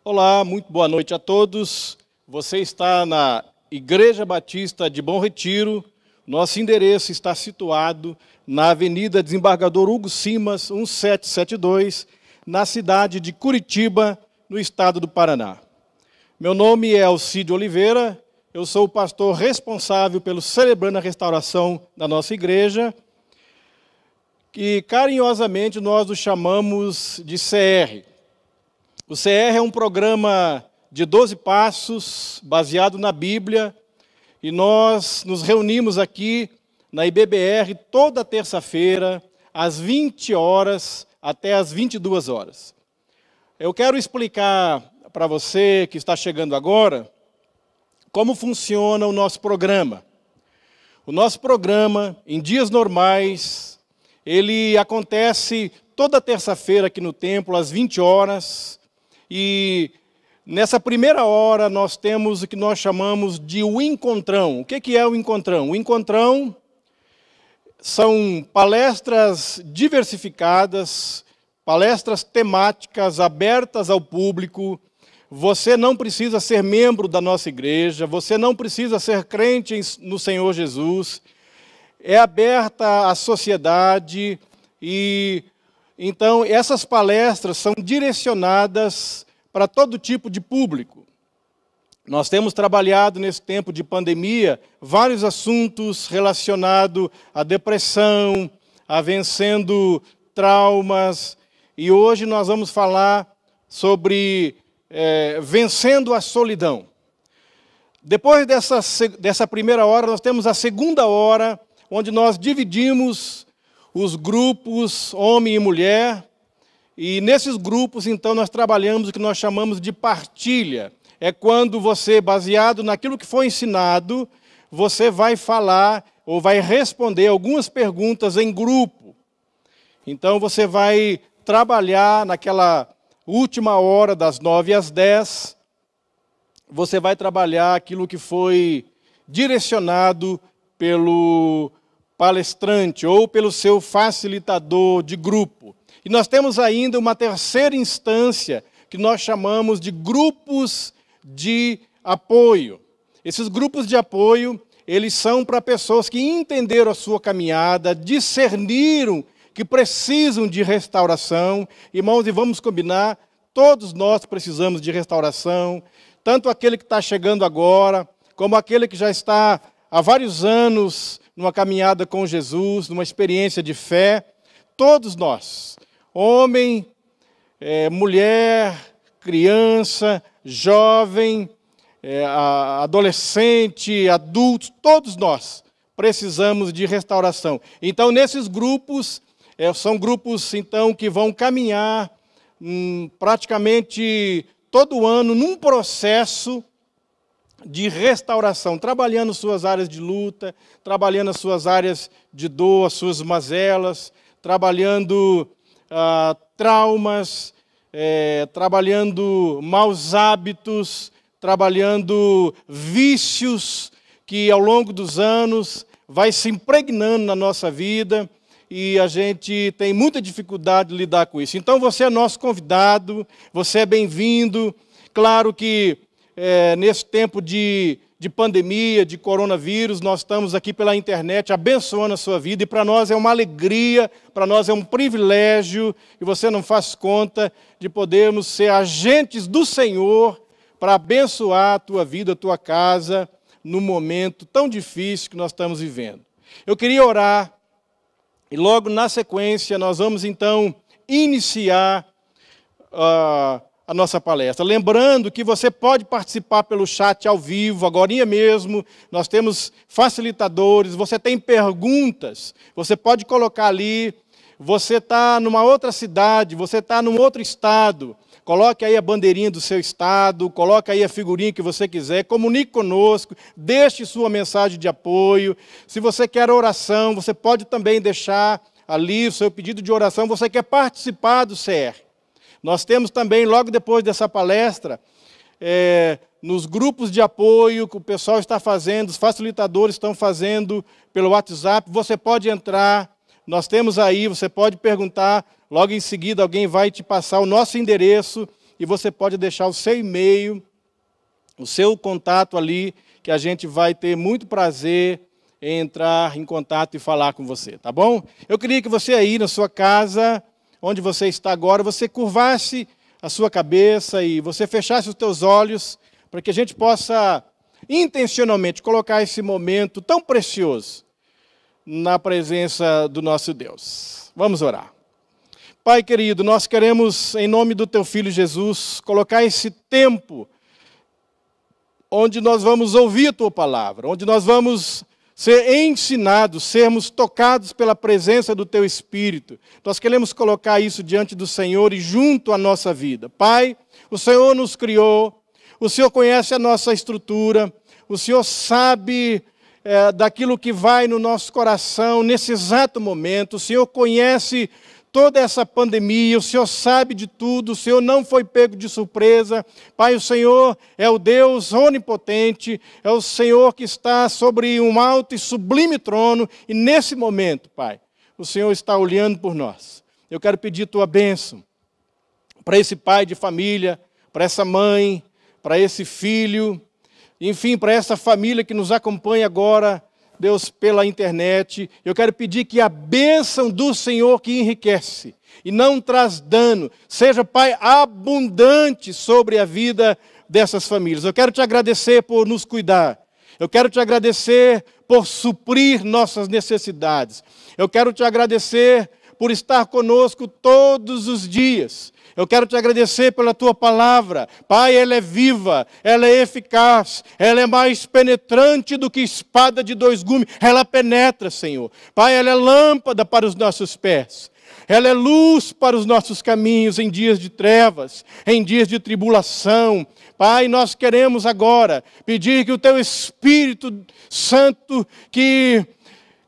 Olá, muito boa noite a todos. Você está na Igreja Batista de Bom Retiro. Nosso endereço está situado na Avenida Desembargador Hugo Simas, 1772, na cidade de Curitiba, no estado do Paraná. Meu nome é Alcídio Oliveira, eu sou o pastor responsável pelo Celebrando a Restauração da nossa igreja, que carinhosamente nós o chamamos de CR. O CR é um programa de 12 passos, baseado na Bíblia, e nós nos reunimos aqui na IBBR toda terça-feira, às 20 horas até às 22 horas. Eu quero explicar para você que está chegando agora como funciona o nosso programa. O nosso programa, em dias normais, ele acontece toda terça-feira aqui no templo, às 20 horas, e nessa primeira hora nós temos o que nós chamamos de o encontrão. O que é o encontrão? O encontrão são palestras diversificadas, palestras temáticas abertas ao público. Você não precisa ser membro da nossa igreja, você não precisa ser crente no Senhor Jesus. É aberta à sociedade e, então, essas palestras são direcionadas para todo tipo de público. Nós temos trabalhado nesse tempo de pandemia vários assuntos relacionados à depressão, a vencendo traumas, e hoje nós vamos falar sobre vencendo a solidão. Depois dessa primeira hora, nós temos a segunda hora, onde nós dividimos os grupos, homem e mulher, e nesses grupos, então, nós trabalhamos o que nós chamamos de partilha. É quando você, baseado naquilo que foi ensinado, você vai falar ou vai responder algumas perguntas em grupo. Então, você vai trabalhar naquela última hora, das 9 às 10, você vai trabalhar aquilo que foi direcionado pelo palestrante ou pelo seu facilitador de grupo. E nós temos ainda uma terceira instância que nós chamamos de grupos de apoio. Esses grupos de apoio, eles são para pessoas que entenderam a sua caminhada, discerniram que precisam de restauração. Irmãos, e vamos combinar, todos nós precisamos de restauração, tanto aquele que está chegando agora, como aquele que já está há vários anos numa caminhada com Jesus, numa experiência de fé. Todos nós, homem, mulher, criança, jovem, adolescente, adultos, todos nós precisamos de restauração. Então, nesses grupos, são grupos então, que vão caminhar praticamente todo ano num processo de restauração, trabalhando suas áreas de luta, trabalhando as suas áreas de dor, as suas mazelas, trabalhando traumas, trabalhando maus hábitos, trabalhando vícios que ao longo dos anos vai se impregnando na nossa vida e a gente tem muita dificuldade de lidar com isso. Então você é nosso convidado, você é bem-vindo. Claro que nesse tempo de pandemia, de coronavírus, nós estamos aqui pela internet abençoando a sua vida, e para nós é uma alegria, para nós é um privilégio, e você não faz conta de podermos ser agentes do Senhor para abençoar a tua vida, a tua casa, no momento tão difícil que nós estamos vivendo. Eu queria orar, e logo na sequência nós vamos então iniciar a nossa palestra. Lembrando que você pode participar pelo chat ao vivo, agorinha mesmo, nós temos facilitadores, você tem perguntas, você pode colocar ali, você está numa outra cidade, você está num outro estado, coloque aí a bandeirinha do seu estado, coloque aí a figurinha que você quiser, comunique conosco, deixe sua mensagem de apoio. Se você quer oração, você pode também deixar ali o seu pedido de oração, você quer participar do CR. Nós temos também, logo depois dessa palestra, nos grupos de apoio que o pessoal está fazendo, os facilitadores estão fazendo pelo WhatsApp, você pode entrar, nós temos aí, você pode perguntar, logo em seguida alguém vai te passar o nosso endereço, e você pode deixar o seu e-mail, o seu contato ali, que a gente vai ter muito prazer em entrar em contato e falar com você, tá bom? Eu queria que você aí na sua casa, onde você está agora, você curvasse a sua cabeça e você fechasse os teus olhos, para que a gente possa intencionalmente colocar esse momento tão precioso na presença do nosso Deus. Vamos orar. Pai querido, nós queremos, em nome do Teu Filho Jesus, colocar esse tempo onde nós vamos ouvir a Tua palavra, onde nós vamos ser ensinados, sermos tocados pela presença do Teu Espírito. Nós queremos colocar isso diante do Senhor e junto à nossa vida. Pai, o Senhor nos criou, o Senhor conhece a nossa estrutura, o Senhor sabe daquilo que vai no nosso coração nesse exato momento, o Senhor conhece toda essa pandemia, o Senhor sabe de tudo, o Senhor não foi pego de surpresa. Pai, o Senhor é o Deus onipotente, é o Senhor que está sobre um alto e sublime trono, e nesse momento, Pai, o Senhor está olhando por nós. Eu quero pedir Tua bênção para esse pai de família, para essa mãe, para esse filho, enfim, para essa família que nos acompanha agora, Deus, pela internet. Eu quero pedir que a bênção do Senhor que enriquece e não traz dano, seja, Pai, abundante sobre a vida dessas famílias. Eu quero Te agradecer por nos cuidar. Eu quero Te agradecer por suprir nossas necessidades. Eu quero Te agradecer por estar conosco todos os dias. Eu quero Te agradecer pela Tua palavra. Pai, ela é viva, ela é eficaz, ela é mais penetrante do que espada de dois gumes. Ela penetra, Senhor. Pai, ela é lâmpada para os nossos pés. Ela é luz para os nossos caminhos em dias de trevas, em dias de tribulação. Pai, nós queremos agora pedir que o Teu Espírito Santo, que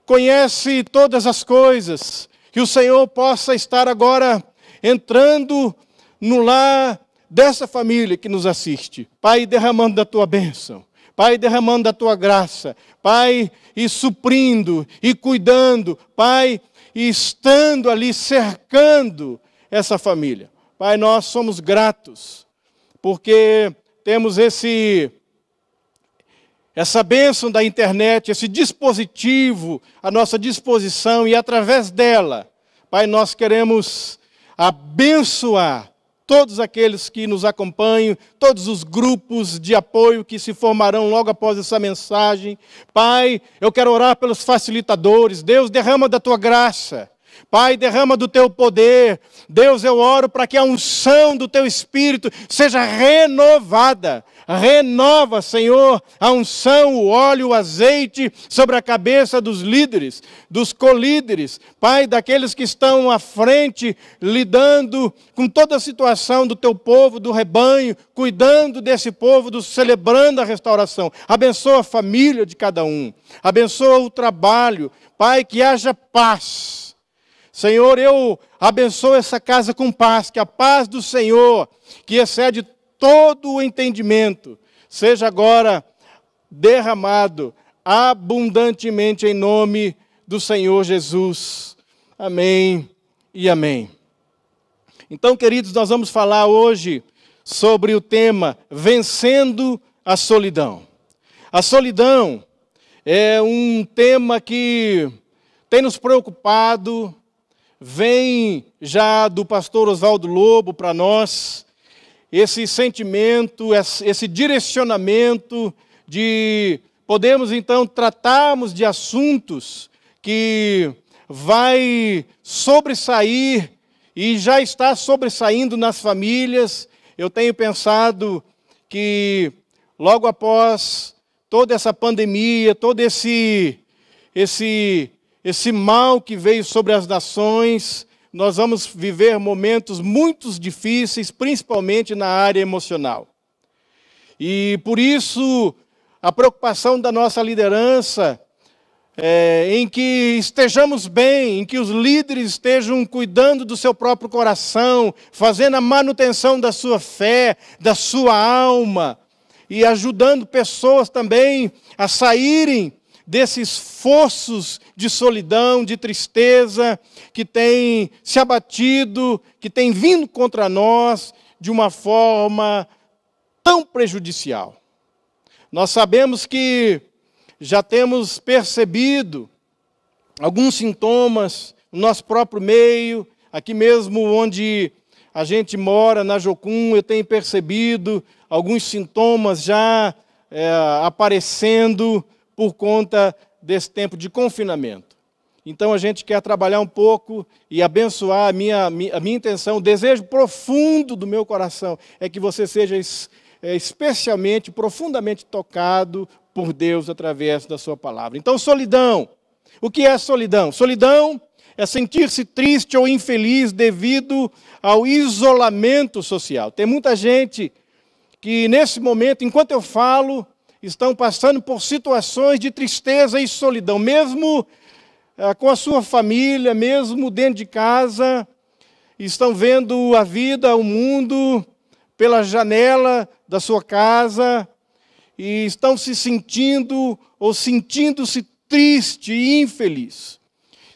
conhece todas as coisas, que o Senhor possa estar agora entrando no lar dessa família que nos assiste. Pai, derramando da Tua bênção. Pai, derramando da Tua graça. Pai, e suprindo, e cuidando. Pai, e estando ali, cercando essa família. Pai, nós somos gratos, porque temos essa bênção da internet, esse dispositivo à nossa disposição, e através dela, Pai, nós queremos abençoar todos aqueles que nos acompanham, todos os grupos de apoio que se formarão logo após essa mensagem. Pai, eu quero orar pelos facilitadores. Deus, derrama da Tua graça. Pai, derrama do Teu poder. Deus, eu oro para que a unção do Teu Espírito seja renovada. Renova, Senhor, a unção, o óleo, o azeite sobre a cabeça dos líderes, dos colíderes. Pai, daqueles que estão à frente, lidando com toda a situação do Teu povo, do rebanho, cuidando desse povo, celebrando a restauração. Abençoa a família de cada um. Abençoa o trabalho. Pai, que haja paz. Senhor, eu abençoo essa casa com paz, que a paz do Senhor, que excede todo o entendimento, seja agora derramado abundantemente em nome do Senhor Jesus. Amém e amém. Então, queridos, nós vamos falar hoje sobre o tema Vencendo a Solidão. A solidão é um tema que tem nos preocupado, vem já do pastor Oswaldo Lobo para nós, esse sentimento, esse direcionamento de podermos então tratarmos de assuntos que vai sobressair e já está sobressaindo nas famílias. Eu tenho pensado que logo após toda essa pandemia, todo esse mal que veio sobre as nações, nós vamos viver momentos muito difíceis, principalmente na área emocional. E por isso, a preocupação da nossa liderança em que estejamos bem, em que os líderes estejam cuidando do seu próprio coração, fazendo a manutenção da sua fé, da sua alma, e ajudando pessoas também a saírem desses fossos de solidão, de tristeza, que tem se abatido, que tem vindo contra nós, de uma forma tão prejudicial. Nós sabemos que já temos percebido alguns sintomas no nosso próprio meio, aqui mesmo onde a gente mora, na Jocum, eu tenho percebido alguns sintomas já aparecendo por conta desse tempo de confinamento. Então a gente quer trabalhar um pouco e abençoar a minha intenção, o desejo profundo do meu coração é que você seja especialmente, profundamente tocado por Deus através da sua palavra. Então, solidão. O que é solidão? Solidão é sentir-se triste ou infeliz devido ao isolamento social. Tem muita gente que nesse momento, enquanto eu falo, estão passando por situações de tristeza e solidão, mesmo com a sua família, mesmo dentro de casa, estão vendo a vida, o mundo, pela janela da sua casa, e estão se sentindo ou sentindo-se triste e infeliz.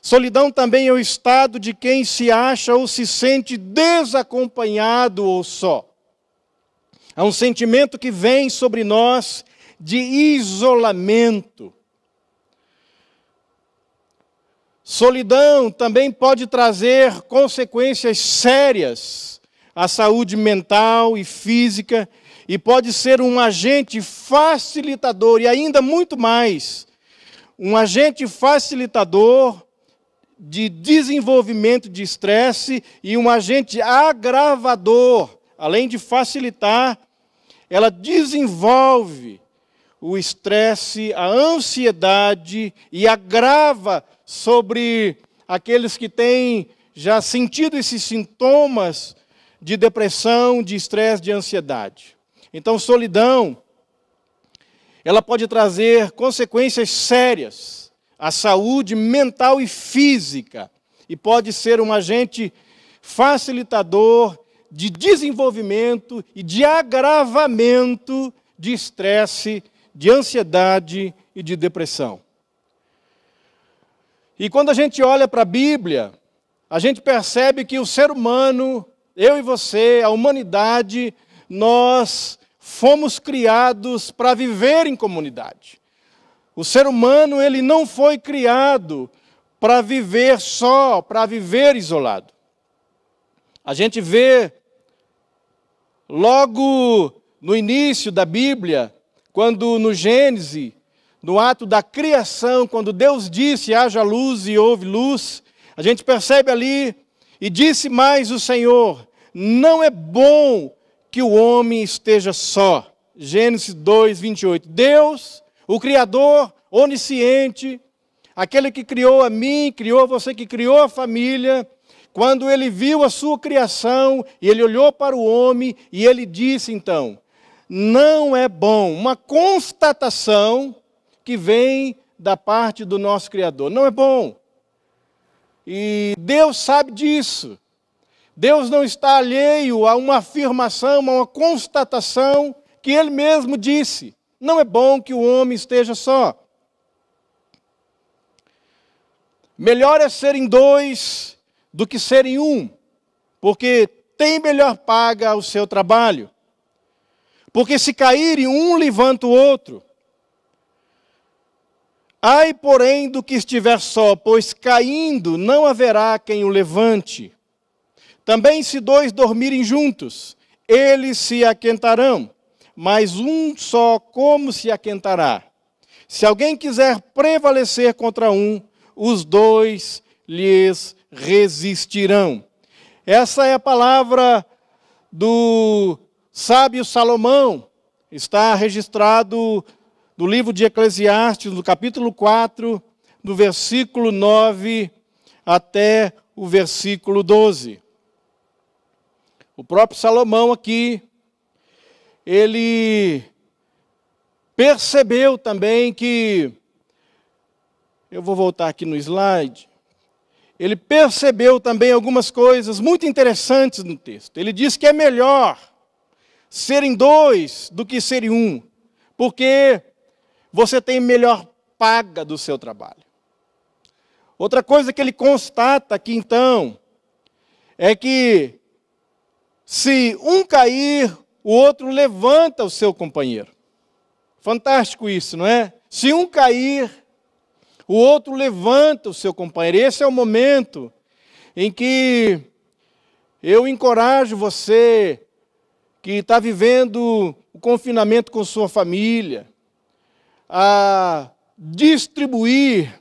Solidão também é o estado de quem se acha ou se sente desacompanhado ou só. É um sentimento que vem sobre nós de isolamento. Solidão também pode trazer consequências sérias à saúde mental e física e pode ser um agente facilitador e ainda muito mais, um agente facilitador de desenvolvimento de estresse e um agente agravador. Além de facilitar, ela desenvolve o estresse, a ansiedade e agrava sobre aqueles que têm já sentido esses sintomas de depressão, de estresse, de ansiedade. Então, solidão, ela pode trazer consequências sérias à saúde mental e física e pode ser um agente facilitador de desenvolvimento e de agravamento de estresse, de ansiedade e de depressão. E quando a gente olha para a Bíblia, a gente percebe que o ser humano, eu e você, a humanidade, nós fomos criados para viver em comunidade. O ser humano, ele não foi criado para viver só, para viver isolado. A gente vê logo no início da Bíblia, quando no Gênesis, no ato da criação, quando Deus disse, haja luz e houve luz, a gente percebe ali, e disse mais o Senhor, não é bom que o homem esteja só. Gênesis 2, 28. Deus, o Criador, onisciente, aquele que criou a mim, criou você, que criou a família, quando ele viu a sua criação, e ele olhou para o homem, e ele disse então, não é bom, uma constatação que vem da parte do nosso Criador, não é bom. E Deus sabe disso. Deus não está alheio a uma afirmação, a uma constatação que Ele mesmo disse. Não é bom que o homem esteja só. Melhor é serem dois do que serem um, porque tem melhor paga o seu trabalho. Porque se caírem, um levanta o outro. Ai, porém, do que estiver só, pois caindo não haverá quem o levante. Também se dois dormirem juntos, eles se aquentarão, mas um só como se aquentará? Se alguém quiser prevalecer contra um, os dois lhes resistirão. Essa é a palavra do sábio Salomão, está registrado no livro de Eclesiastes, no capítulo 4, do versículo 9 até o versículo 12. O próprio Salomão aqui, ele percebeu também que, eu vou voltar aqui no slide, ele percebeu também algumas coisas muito interessantes no texto. Ele diz que é melhor serem dois do que serem um, porque você tem melhor paga do seu trabalho. Outra coisa que ele constata aqui então, é que Se um cair, o outro levanta o seu companheiro. Fantástico isso, não é? Se um cair, o outro levanta o seu companheiro. Esse é o momento em que eu encorajo você que está vivendo o confinamento com sua família, a distribuir,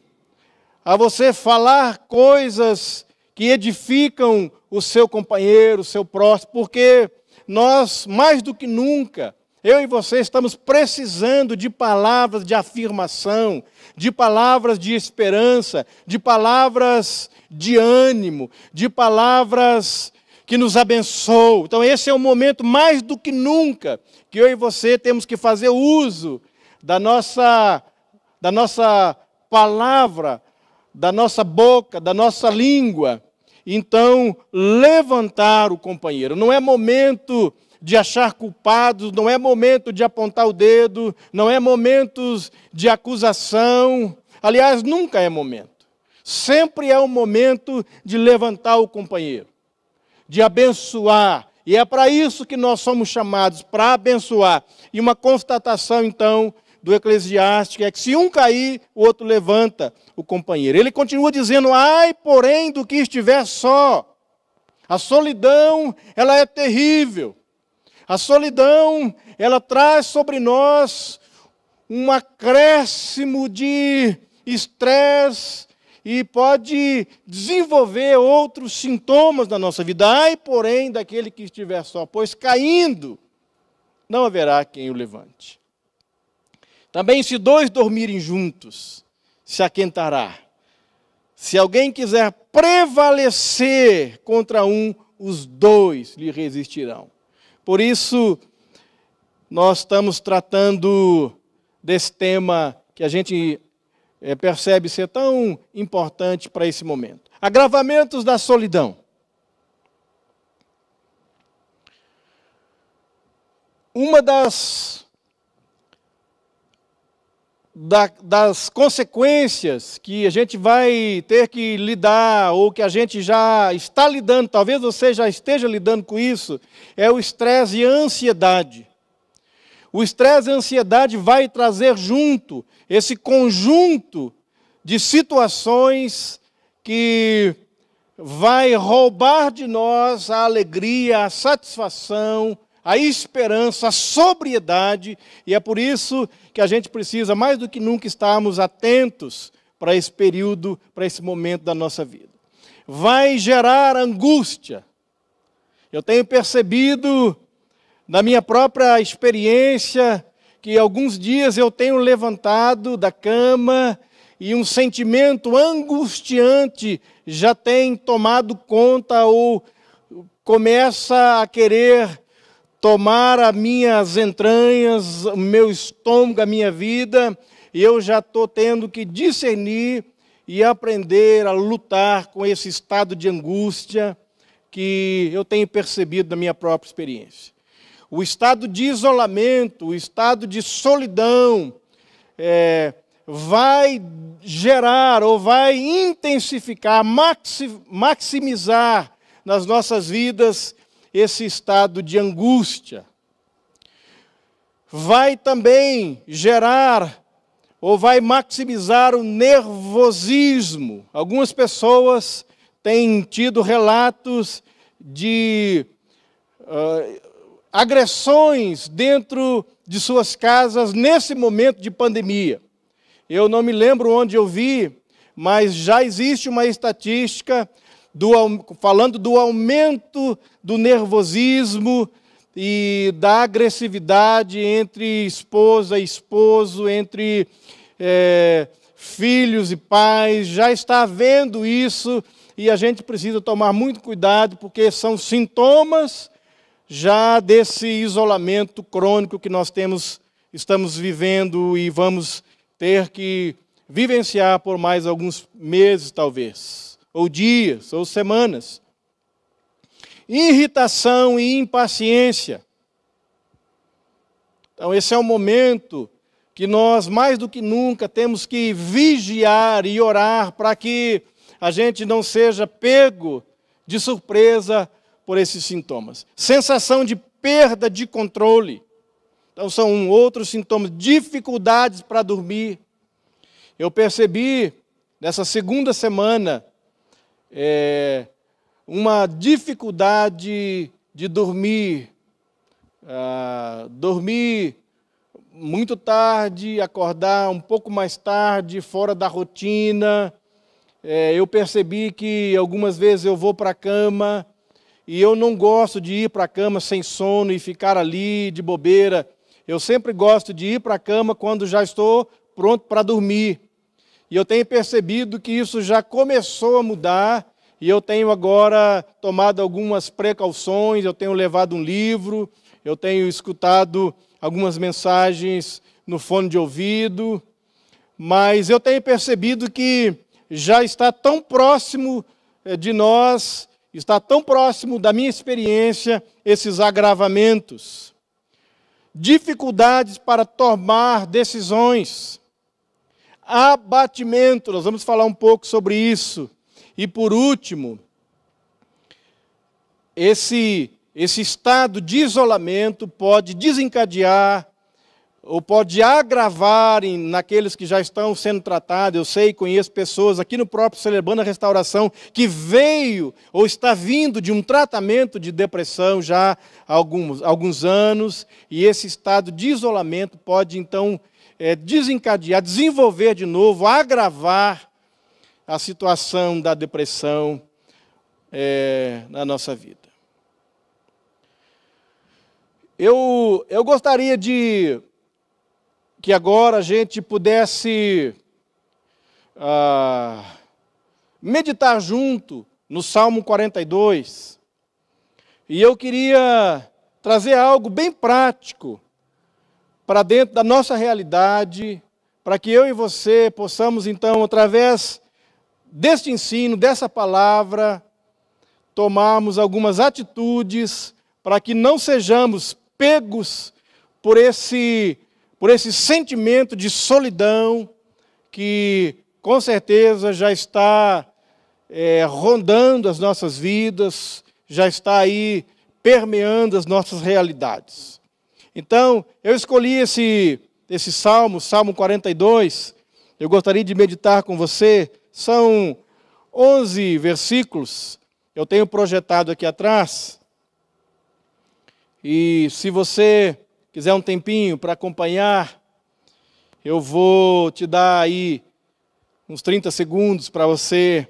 a você falar coisas que edificam o seu companheiro, o seu próximo, porque nós, mais do que nunca, eu e você estamos precisando de palavras de afirmação, de palavras de esperança, de palavras de ânimo, de palavras que nos abençoam. Então esse é o momento, mais do que nunca, que eu e você temos que fazer uso da nossa palavra, da nossa boca, da nossa língua. Então, levantar o companheiro. Não é momento de achar culpados, não é momento de apontar o dedo, não é momento de acusação. Aliás, nunca é momento. Sempre é um momento de levantar o companheiro, de abençoar. E é para isso que nós somos chamados, para abençoar. E uma constatação, então, do Eclesiastes é que se um cair, o outro levanta o companheiro. Ele continua dizendo, ai, porém, do que estiver só. A solidão, ela é terrível. A solidão, ela traz sobre nós um acréscimo de estresse e pode desenvolver outros sintomas na nossa vida. Ai, porém, daquele que estiver só, pois caindo, não haverá quem o levante. Também se dois dormirem juntos, se aquentará. Se alguém quiser prevalecer contra um, os dois lhe resistirão. Por isso, nós estamos tratando desse tema que a gente percebe ser tão importante para esse momento. Agravamentos da solidão. Uma das consequências que a gente vai ter que lidar, ou que a gente já está lidando, talvez você já esteja lidando com isso, é o estresse e a ansiedade. O estresse e a ansiedade vai trazer junto esse conjunto de situações que vai roubar de nós a alegria, a satisfação, a esperança, a sobriedade, e é por isso que a gente precisa, mais do que nunca, estarmos atentos para esse período, para esse momento da nossa vida. Vai gerar angústia. Eu tenho percebido, na minha própria experiência, que alguns dias eu tenho levantado da cama e um sentimento angustiante já tem tomado conta ou começa a querer tomar as minhas entranhas, o meu estômago, a minha vida, e eu já estou tendo que discernir e aprender a lutar com esse estado de angústia que eu tenho percebido na minha própria experiência. O estado de isolamento, o estado de solidão, vai gerar ou vai intensificar, maximizar nas nossas vidas esse estado de angústia. Vai também gerar ou vai maximizar o nervosismo. Algumas pessoas têm tido relatos de agressões dentro de suas casas nesse momento de pandemia. Eu não me lembro onde eu vi, mas já existe uma estatística falando do aumento do nervosismo e da agressividade entre esposa e esposo, entre filhos e pais. Já está havendo isso e a gente precisa tomar muito cuidado, porque são sintomas já desse isolamento crônico que nós estamos vivendo e vamos ter que vivenciar por mais alguns meses, talvez, ou dias, ou semanas. Irritação e impaciência. Então, esse é o momento que nós, mais do que nunca, temos que vigiar e orar para que a gente não seja pego de surpresa por esses sintomas. Sensação de perda de controle. Então, são outros sintomas. Dificuldades para dormir. Eu percebi, nessa segunda semana, uma dificuldade de dormir. Dormir muito tarde, acordar um pouco mais tarde, fora da rotina. Eu percebi que algumas vezes eu vou para a cama e eu não gosto de ir para a cama sem sono e ficar ali de bobeira. Eu sempre gosto de ir para a cama quando já estou pronto para dormir. E eu tenho percebido que isso já começou a mudar e eu tenho agora tomado algumas precauções, eu tenho levado um livro, eu tenho escutado algumas mensagens no fone de ouvido, mas eu tenho percebido que já está tão próximo de nós, está tão próximo da minha experiência, esses agravamentos. Dificuldades para tomar decisões. Abatimento, nós vamos falar um pouco sobre isso. E por último, esse estado de isolamento pode desencadear ou pode agravar naqueles que já estão sendo tratados. Eu sei, conheço pessoas aqui no próprio Celebrando a Restauração que veio ou está vindo de um tratamento de depressão já há alguns anos, e esse estado de isolamento pode então desencadear, desenvolver de novo, agravar a situação da depressão na nossa vida. Eu gostaria que agora a gente pudesse meditar junto no Salmo 42. E eu queria trazer algo bem prático para dentro da nossa realidade, para que eu e você possamos, então, através deste ensino, dessa palavra, tomarmos algumas atitudes para que não sejamos pegos por esse sentimento de solidão que, com certeza, já está rondando as nossas vidas, já está aí permeando as nossas realidades. Então, eu escolhi esse Salmo, Salmo 42, eu gostaria de meditar com você. São 11 versículos, eu tenho projetado aqui atrás, e se você quiser um tempinho para acompanhar, eu vou te dar aí uns 30 segundos para você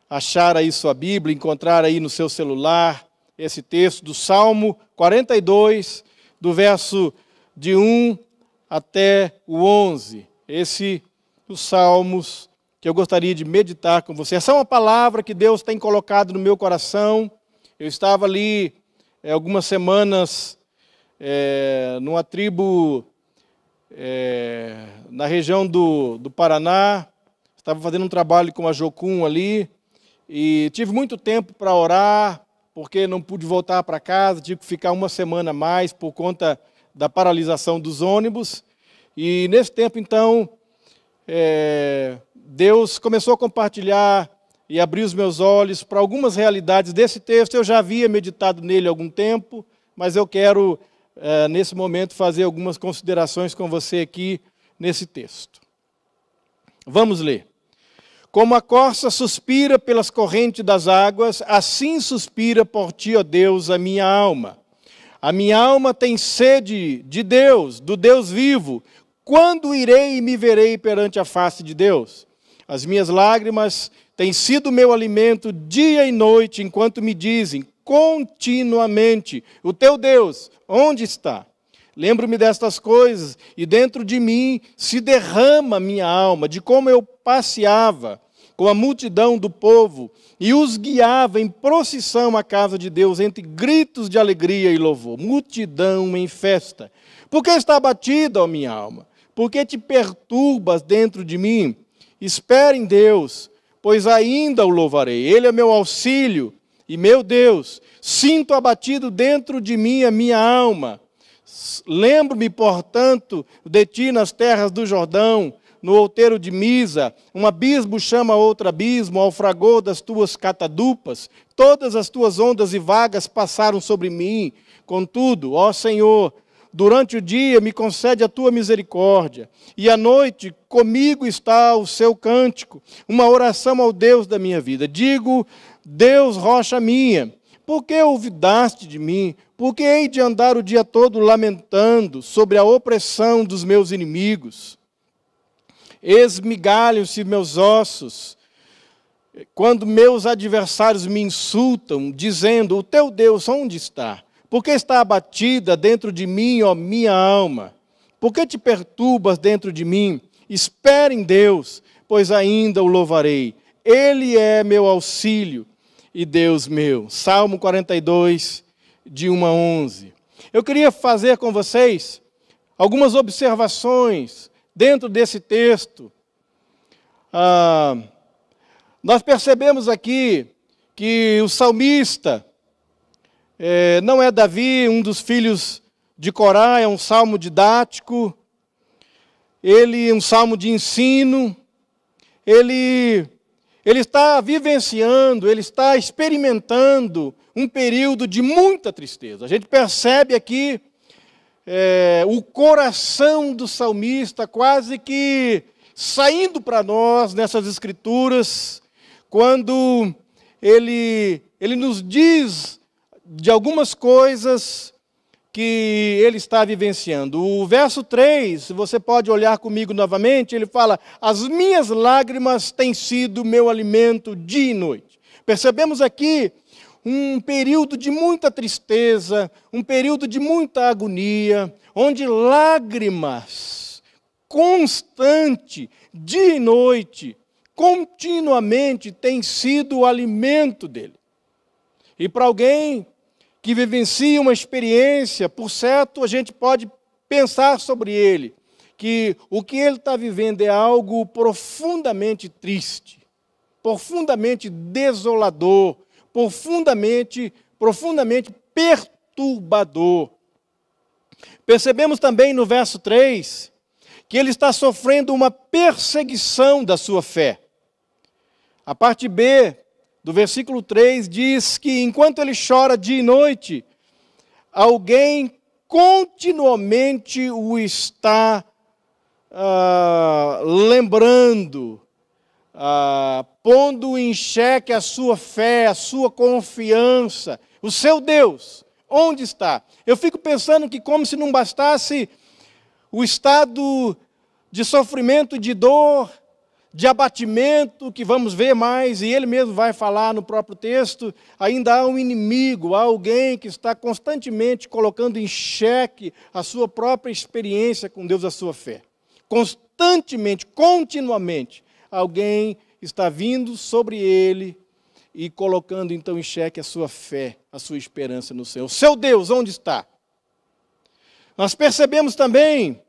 achar aí sua Bíblia, encontrar aí no seu celular esse texto do Salmo 42, do verso de 1 até o 11. Os salmos que eu gostaria de meditar com você. Essa é uma palavra que Deus tem colocado no meu coração. Eu estava ali algumas semanas numa tribo na região do Paraná, estava fazendo um trabalho com a Jocum ali, e tive muito tempo para orar, porque não pude voltar para casa, tive que ficar uma semana a mais por conta da paralisação dos ônibus, e nesse tempo, então, Deus começou a compartilhar e abrir os meus olhos para algumas realidades desse texto. Eu já havia meditado nele há algum tempo, mas eu quero, nesse momento, fazer algumas considerações com você aqui nesse texto. Vamos ler. Como a corça suspira pelas correntes das águas, assim suspira por ti, ó Deus, a minha alma. A minha alma tem sede de Deus, do Deus vivo. Quando irei e me verei perante a face de Deus? As minhas lágrimas têm sido meu alimento dia e noite, enquanto me dizem continuamente: o teu Deus, onde está? Lembro-me destas coisas, e dentro de mim se derrama minha alma, de como eu passeava com a multidão do povo e os guiava em procissão à casa de Deus, entre gritos de alegria e louvor. Multidão em festa. Por que está abatida, ó minha alma? Por que te perturbas dentro de mim? Espere em Deus, pois ainda o louvarei. Ele é meu auxílio e meu Deus. Sinto abatido dentro de mim a minha alma. Lembro-me, portanto, de ti nas terras do Jordão, no outeiro de Misa, um abismo chama outro abismo, ao fragor das tuas catadupas, todas as tuas ondas e vagas passaram sobre mim. Contudo, ó Senhor, durante o dia me concede a tua misericórdia, e à noite comigo está o seu cântico, uma oração ao Deus da minha vida. Digo, Deus, rocha minha, por que olvidaste de mim? Por que hei de andar o dia todo lamentando sobre a opressão dos meus inimigos? Esmigalham-se meus ossos, quando meus adversários me insultam, dizendo, o teu Deus onde está? Por que está abatida dentro de mim, ó minha alma? Por que te perturbas dentro de mim? Espere em Deus, pois ainda o louvarei. Ele é meu auxílio e Deus meu. Salmo 42, de 1 a 11. Eu queria fazer com vocês algumas observações dentro desse texto. Nós percebemos aqui que o salmista não é Davi, um dos filhos de Corá, é um salmo didático, um salmo de ensino, ele está vivenciando, ele está experimentando um período de muita tristeza. A gente percebe aqui o coração do salmista quase que saindo para nós nessas escrituras, quando ele nos diz de algumas coisas que ele está vivenciando. O verso 3, se você pode olhar comigo novamente, ele fala, as minhas lágrimas têm sido meu alimento dia e noite. Percebemos aqui um período de muita tristeza, um período de muita agonia, onde lágrimas constante, dia e noite, continuamente tem sido o alimento dele. E para alguém que vivencia uma experiência, por certo, a gente pode pensar sobre ele, que o que ele está vivendo é algo profundamente triste, profundamente desolador, profundamente perturbador. Percebemos também no verso 3, que ele está sofrendo uma perseguição da sua fé. A parte B do versículo 3 diz que enquanto ele chora dia e noite, alguém continuamente o está lembrando, pondo em xeque a sua fé, a sua confiança, o seu Deus, onde está? Eu fico pensando que como se não bastasse o estado de sofrimento, de dor, de abatimento, que vamos ver mais, e ele mesmo vai falar no próprio texto, ainda há um inimigo, há alguém que está constantemente colocando em xeque a sua própria experiência com Deus, a sua fé. Constantemente, continuamente, alguém está vindo sobre ele e colocando então em xeque a sua fé, a sua esperança no Senhor. O seu Deus, onde está? Nós percebemos também,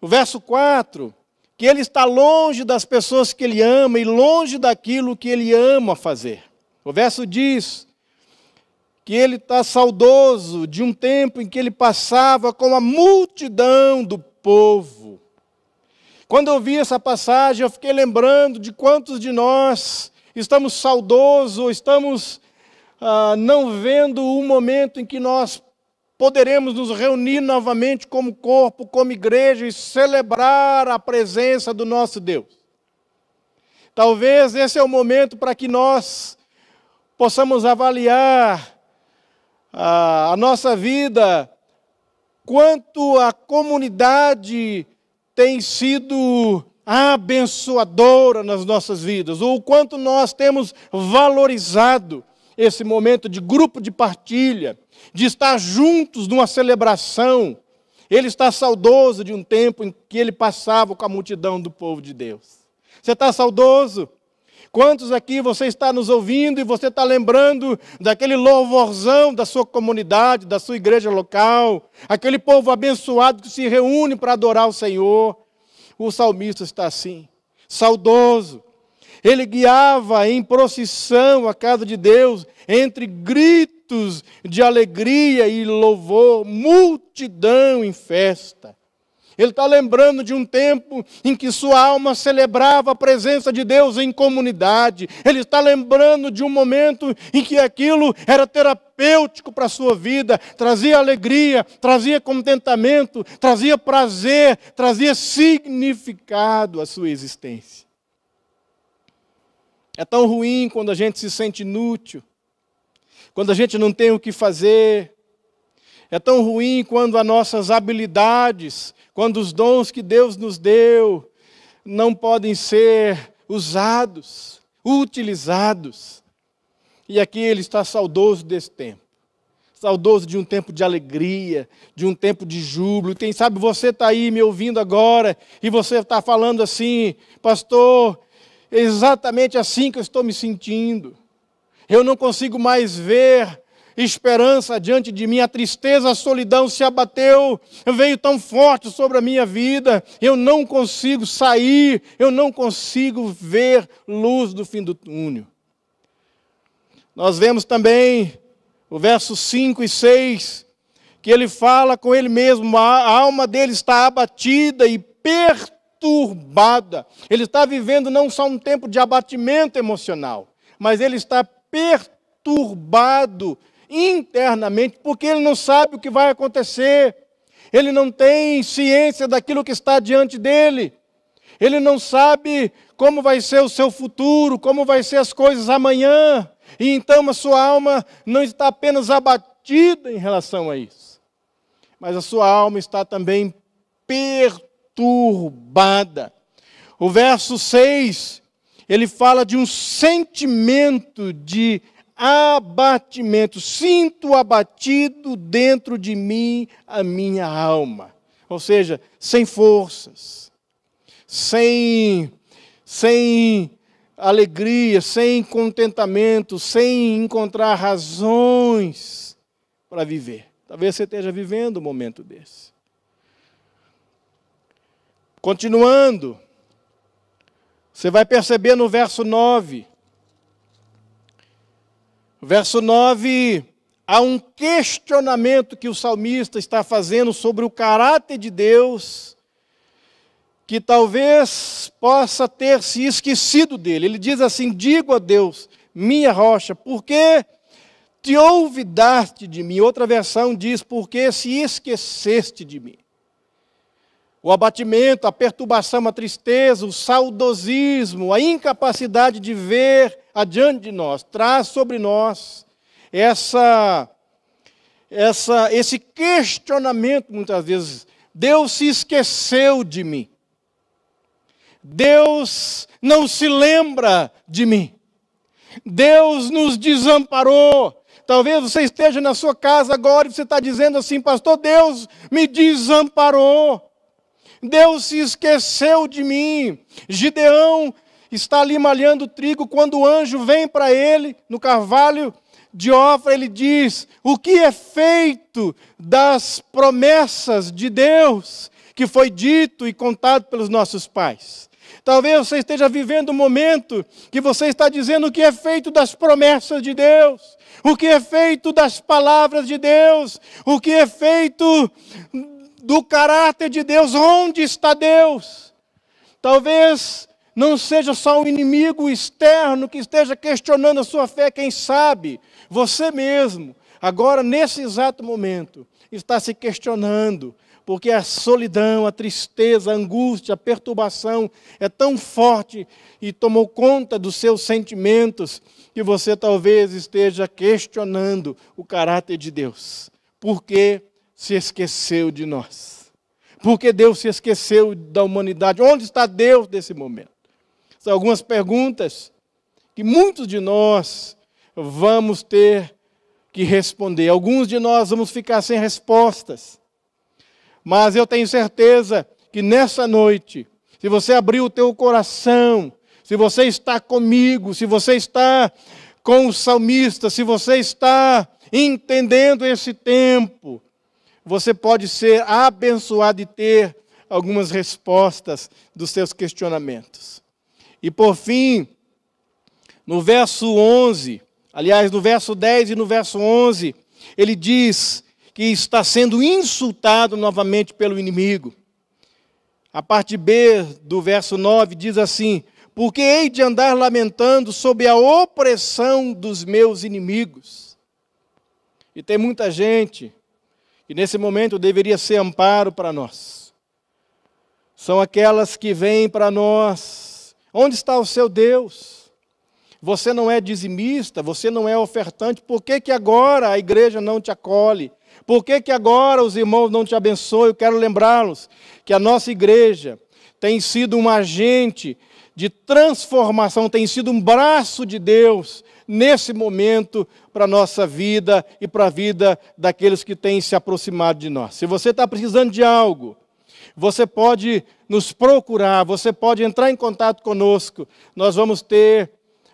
no verso 4, que ele está longe das pessoas que ele ama e longe daquilo que ele ama fazer. O verso diz que ele está saudoso de um tempo em que ele passava com a multidão do povo. Quando eu vi essa passagem, eu fiquei lembrando de quantos de nós estamos saudosos, estamos não vendo um momento em que nós poderemos nos reunir novamente como corpo, como igreja e celebrar a presença do nosso Deus. Talvez esse é o momento para que nós possamos avaliar a nossa vida, quanto a comunidade tem sido abençoadora nas nossas vidas, ou o quanto nós temos valorizado esse momento de grupo de partilha, de estar juntos numa celebração. Ele está saudoso de um tempo em que ele passava com a multidão do povo de Deus. Você está saudoso? Quantos aqui você está nos ouvindo e você está lembrando daquele louvorzão da sua comunidade, da sua igreja local, aquele povo abençoado que se reúne para adorar o Senhor? O salmista está assim, saudoso. Ele guiava em procissão a casa de Deus, entre gritos de alegria e louvor, multidão em festa. Ele está lembrando de um tempo em que sua alma celebrava a presença de Deus em comunidade. Ele está lembrando de um momento em que aquilo era terapêutico para a sua vida, trazia alegria, trazia contentamento, trazia prazer, trazia significado à sua existência. É tão ruim quando a gente se sente inútil, quando a gente não tem o que fazer. É tão ruim quando as nossas habilidades, quando os dons que Deus nos deu não podem ser usados, utilizados. E aqui ele está saudoso desse tempo. Saudoso de um tempo de alegria, de um tempo de júbilo. Quem sabe você está aí me ouvindo agora e você está falando assim: pastor, é exatamente assim que eu estou me sentindo. Eu não consigo mais ver esperança diante de mim, a tristeza, a solidão se abateu, veio tão forte sobre a minha vida, eu não consigo sair, eu não consigo ver luz do fim do túnel. Nós vemos também o verso 5 e 6, que ele fala com ele mesmo, a alma dele está abatida e perturbada. Ele está vivendo não só um tempo de abatimento emocional, mas ele está perturbado internamente, porque ele não sabe o que vai acontecer, ele não tem ciência daquilo que está diante dele, ele não sabe como vai ser o seu futuro, como vai ser as coisas amanhã, e então a sua alma não está apenas abatida em relação a isso, mas a sua alma está também perturbada. O verso 6, ele fala de um sentimento de abatimento. Sinto abatido dentro de mim a minha alma. Ou seja, sem forças, sem alegria, sem contentamento, sem encontrar razões para viver. Talvez você esteja vivendo um momento desse. Continuando, você vai perceber no verso 9. Verso 9, há um questionamento que o salmista está fazendo sobre o caráter de Deus, que talvez possa ter se esquecido dele. Ele diz assim: digo a Deus, minha rocha, por que te olvidaste de mim? Outra versão diz, por que se esqueceste de mim? O abatimento, a perturbação, a tristeza, o saudosismo, a incapacidade de ver adiante de nós, traz sobre nós esse questionamento muitas vezes. Deus se esqueceu de mim. Deus não se lembra de mim. Deus nos desamparou. Talvez você esteja na sua casa agora e você está dizendo assim: pastor, Deus me desamparou. Deus se esqueceu de mim. Gideão está ali malhando trigo, quando o anjo vem para ele, no carvalho de Ofra, ele diz: o que é feito das promessas de Deus, que foi dito e contado pelos nossos pais? Talvez você esteja vivendo um momento que você está dizendo: o que é feito das promessas de Deus? O que é feito das palavras de Deus? O que é feito do caráter de Deus? Onde está Deus? Talvez não seja só um inimigo externo que esteja questionando a sua fé, quem sabe você mesmo, agora nesse exato momento, está se questionando, porque a solidão, a tristeza, a angústia, a perturbação é tão forte e tomou conta dos seus sentimentos, que você talvez esteja questionando o caráter de Deus. Por que se esqueceu de nós? Porque Deus se esqueceu da humanidade. Onde está Deus nesse momento? São algumas perguntas que muitos de nós vamos ter que responder. Alguns de nós vamos ficar sem respostas. Mas eu tenho certeza que nessa noite, se você abrir o teu coração, se você está comigo, se você está com o salmista, se você está entendendo esse tempo, você pode ser abençoado e ter algumas respostas dos seus questionamentos. E por fim, no verso 11, aliás, no verso 10 e no verso 11, ele diz que está sendo insultado novamente pelo inimigo. A parte B do verso 9 diz assim: porque hei de andar lamentando sob a opressão dos meus inimigos. E tem muita gente que nesse momento deveria ser amparo para nós. São aquelas que vêm para nós: onde está o seu Deus? Você não é dizimista, você não é ofertante, por que que agora a igreja não te acolhe? Por que que agora os irmãos não te abençoam? Eu quero lembrá-los que a nossa igreja tem sido um agente de transformação, tem sido um braço de Deus nesse momento para a nossa vida e para a vida daqueles que têm se aproximado de nós. Se você está precisando de algo, você pode nos procurar, você pode entrar em contato conosco. Nós vamos ter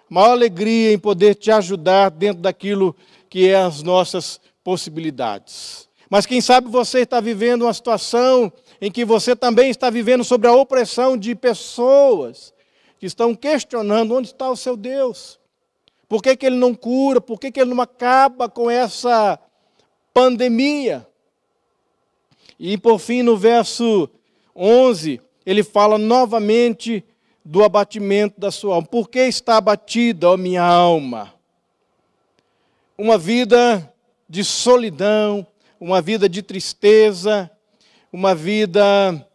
maior alegria em poder te ajudar dentro daquilo que é as nossas possibilidades. Mas quem sabe você está vivendo uma situação em que você também está vivendo sobre a opressão de pessoas que estão questionando: onde está o seu Deus? Por que que Ele não cura? Por que que Ele não acaba com essa pandemia? E por fim, no verso 11, ele fala novamente do abatimento da sua alma. Por que está abatida, ó minha alma? Uma vida de solidão, uma vida de tristeza, uma vida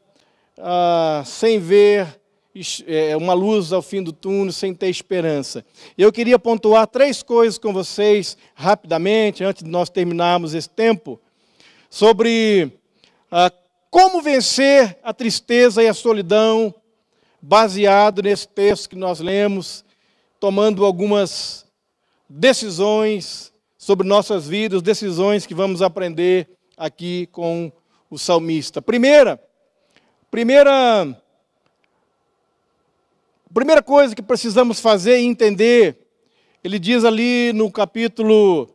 sem ver uma luz ao fim do túnel, sem ter esperança. Eu queria pontuar 3 coisas com vocês, rapidamente, antes de nós terminarmos esse tempo, sobre como vencer a tristeza e a solidão, baseado nesse texto que nós lemos, tomando algumas decisões sobre nossas vidas, decisões que vamos aprender aqui com o salmista. Primeira coisa que precisamos fazer e entender, ele diz ali no capítulo,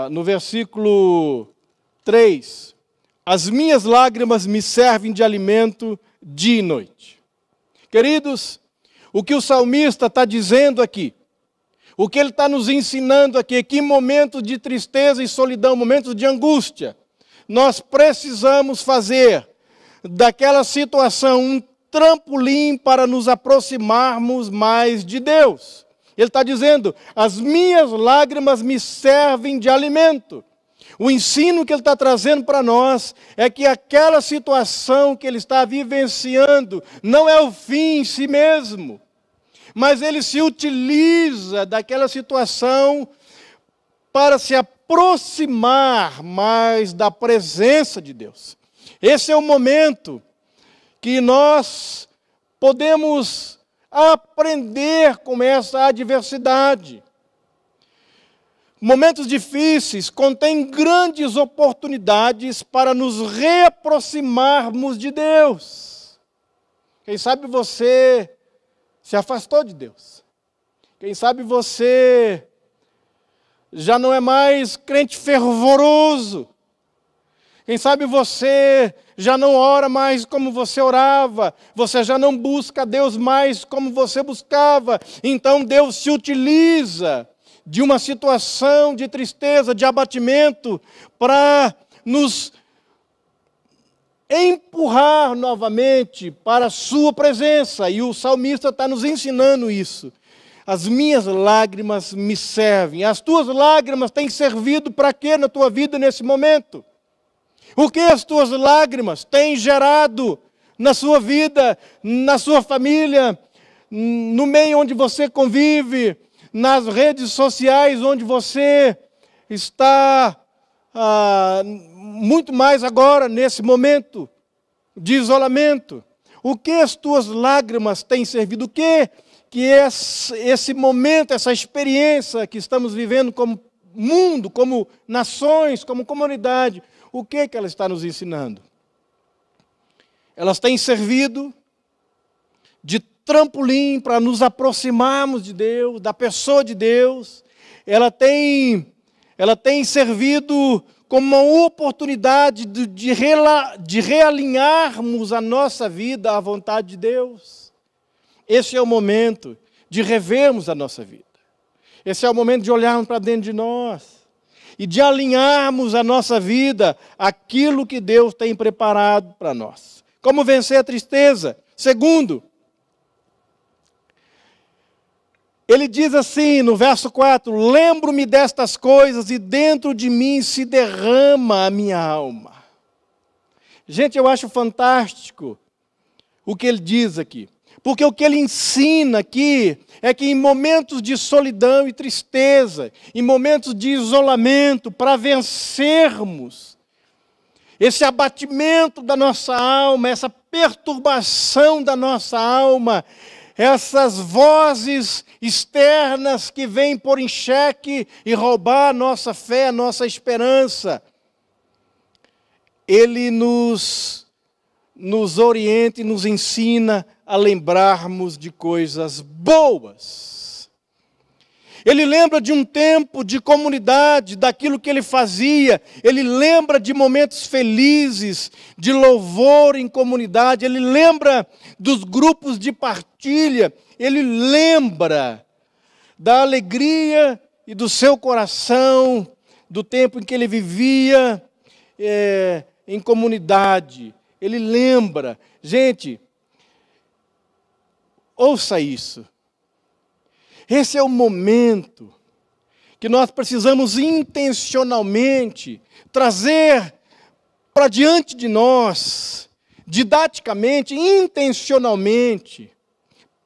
no versículo 3, as minhas lágrimas me servem de alimento dia e noite. Queridos, o que o salmista está dizendo aqui, o que ele está nos ensinando aqui, que em momentos de tristeza e solidão, momentos de angústia, nós precisamos fazer daquela situação um trampolim para nos aproximarmos mais de Deus. Ele está dizendo: as minhas lágrimas me servem de alimento. O ensino que ele está trazendo para nós é que aquela situação que ele está vivenciando não é o fim em si mesmo, mas ele se utiliza daquela situação para se aproximar mais da presença de Deus. Esse é o momento que nós podemos aprender com essa adversidade. Momentos difíceis contêm grandes oportunidades para nos reaproximarmos de Deus. Quem sabe você se afastou de Deus. Quem sabe você já não é mais crente fervoroso. Quem sabe você já não ora mais como você orava, você já não busca Deus mais como você buscava. Então Deus se utiliza de uma situação de tristeza, de abatimento, para nos empurrar novamente para a sua presença. E o salmista está nos ensinando isso. As minhas lágrimas me servem. As tuas lágrimas têm servido para quê na tua vida nesse momento? O que as tuas lágrimas têm gerado na sua vida, na sua família, no meio onde você convive, nas redes sociais onde você está muito mais agora nesse momento de isolamento? O que as tuas lágrimas têm servido? O que esse momento, essa experiência que estamos vivendo como mundo, como nações, como comunidade, o que ela está nos ensinando? Elas têm servido de trampolim para nos aproximarmos de Deus, da pessoa de Deus. Ela tem servido como uma oportunidade de realinharmos a nossa vida à vontade de Deus. Esse é o momento de revermos a nossa vida. Esse é o momento de olharmos para dentro de nós e de alinharmos a nossa vida àquilo que Deus tem preparado para nós. Como vencer a tristeza? Segundo, ele diz assim no verso 4, lembro-me destas coisas e dentro de mim se derrama a minha alma. Gente, eu acho fantástico o que ele diz aqui. Porque o que ele ensina aqui é que em momentos de solidão e tristeza, em momentos de isolamento, para vencermos esse abatimento da nossa alma, essa perturbação da nossa alma, essas vozes externas que vêm pôr em xeque e roubar a nossa fé, a nossa esperança, ele nos orienta e nos ensina a lembrarmos de coisas boas. Ele lembra de um tempo de comunidade, daquilo que ele fazia. Ele lembra de momentos felizes, de louvor em comunidade. Ele lembra dos grupos de partilha. Ele lembra da alegria e do seu coração, do tempo em que ele vivia em comunidade. Ele lembra. Gente, ouça isso. Esse é o momento que nós precisamos intencionalmente trazer para diante de nós, didaticamente, intencionalmente,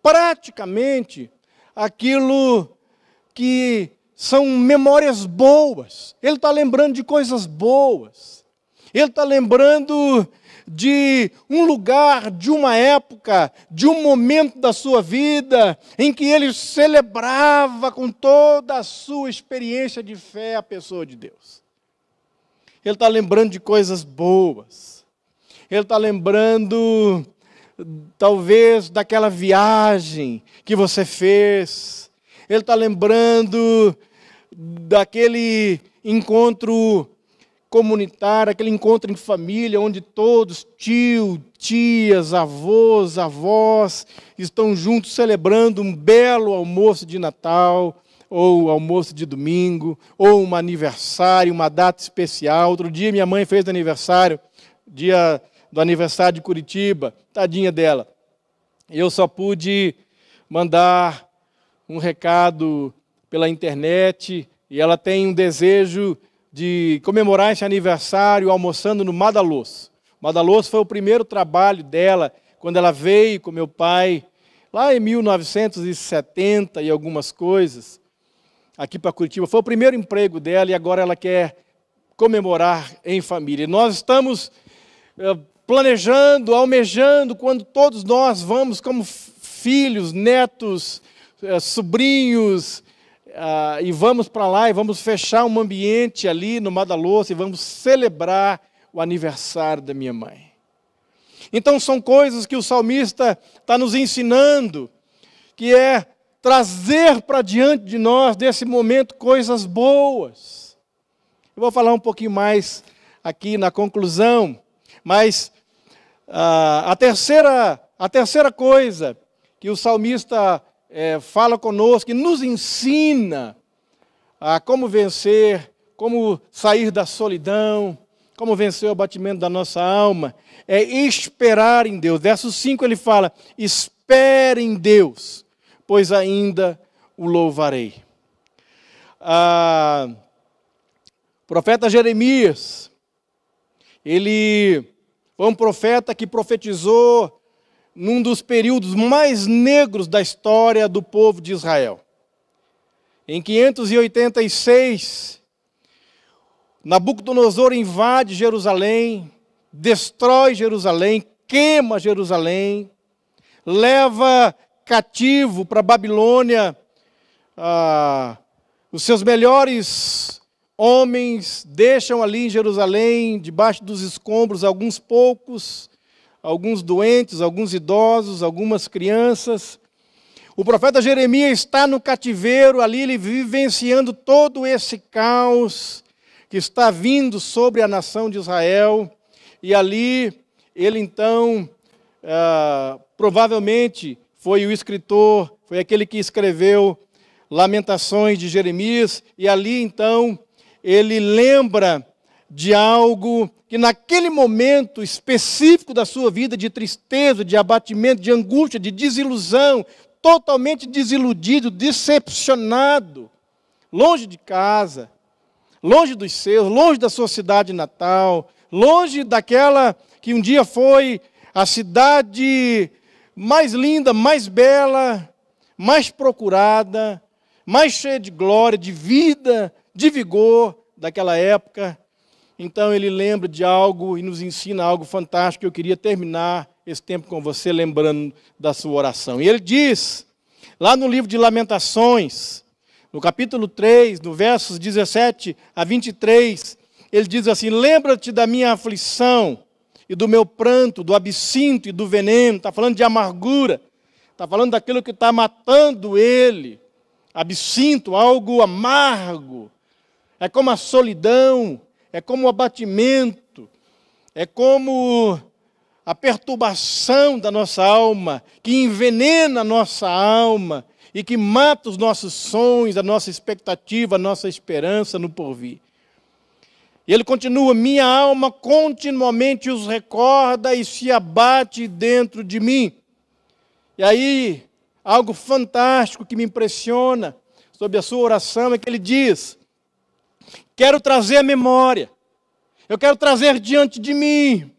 praticamente, aquilo que são memórias boas. Ele está lembrando de coisas boas. Ele está lembrando de um lugar, de uma época, de um momento da sua vida em que ele celebrava com toda a sua experiência de fé a pessoa de Deus. Ele está lembrando de coisas boas. Ele está lembrando, talvez, daquela viagem que você fez. Ele está lembrando daquele encontro comunitário, aquele encontro em família, onde todos, tio, tias, avós, avós, estão juntos celebrando um belo almoço de Natal, ou almoço de domingo, ou um aniversário, uma data especial. Outro dia minha mãe fez aniversário, dia do aniversário de Curitiba, tadinha dela. Eu só pude mandar um recado pela internet, e ela tem um desejo de comemorar esse aniversário almoçando no Madaloso. Madaloso foi o primeiro trabalho dela, quando ela veio com meu pai, lá em 1970 e algumas coisas, aqui para Curitiba. Foi o primeiro emprego dela e agora ela quer comemorar em família. E nós estamos planejando, almejando, quando todos nós vamos como filhos, netos, sobrinhos, e vamos para lá e vamos fechar um ambiente ali no Madaloso e vamos celebrar o aniversário da minha mãe. Então são coisas que o salmista está nos ensinando, que é trazer para diante de nós, desse momento, coisas boas. Eu vou falar um pouquinho mais aqui na conclusão, mas a terceira coisa que o salmista fala conosco, que nos ensina a como vencer, como sair da solidão, como vencer o abatimento da nossa alma, é esperar em Deus. Verso 5 ele fala, espere em Deus, pois ainda o louvarei. O profeta Jeremias, ele foi um profeta que profetizou num dos períodos mais negros da história do povo de Israel. Em 586, Nabucodonosor invade Jerusalém, destrói Jerusalém, queima Jerusalém, leva cativo para a Babilônia os seus melhores homens, deixam ali em Jerusalém, debaixo dos escombros, alguns poucos, alguns doentes, alguns idosos, algumas crianças. O profeta Jeremias está no cativeiro ali, ele vivenciando todo esse caos que está vindo sobre a nação de Israel. E ali, ele então, provavelmente, foi o escritor, foi aquele que escreveu Lamentações de Jeremias. E ali, então, ele lembra de algo que naquele momento específico da sua vida, de tristeza, de abatimento, de angústia, de desilusão, totalmente desiludido, decepcionado, longe de casa, longe dos seus, longe da sua cidade natal, longe daquela que um dia foi a cidade mais linda, mais bela, mais procurada, mais cheia de glória, de vida, de vigor daquela época. Então ele lembra de algo e nos ensina algo fantástico. Eu queria terminar esse tempo com você lembrando da sua oração. E ele diz, lá no livro de Lamentações, no capítulo 3, no versos 17 a 23, ele diz assim: lembra-te da minha aflição e do meu pranto, do absinto e do veneno. Está falando de amargura, está falando daquilo que está matando ele. Absinto, algo amargo, é como a solidão, é como o abatimento, é como a perturbação da nossa alma, que envenena a nossa alma e que mata os nossos sonhos, a nossa expectativa, a nossa esperança no porvir. E ele continua: minha alma continuamente os recorda e se abate dentro de mim. E aí, algo fantástico que me impressiona sobre a sua oração é que ele diz: quero trazer a memória, eu quero trazer diante de mim,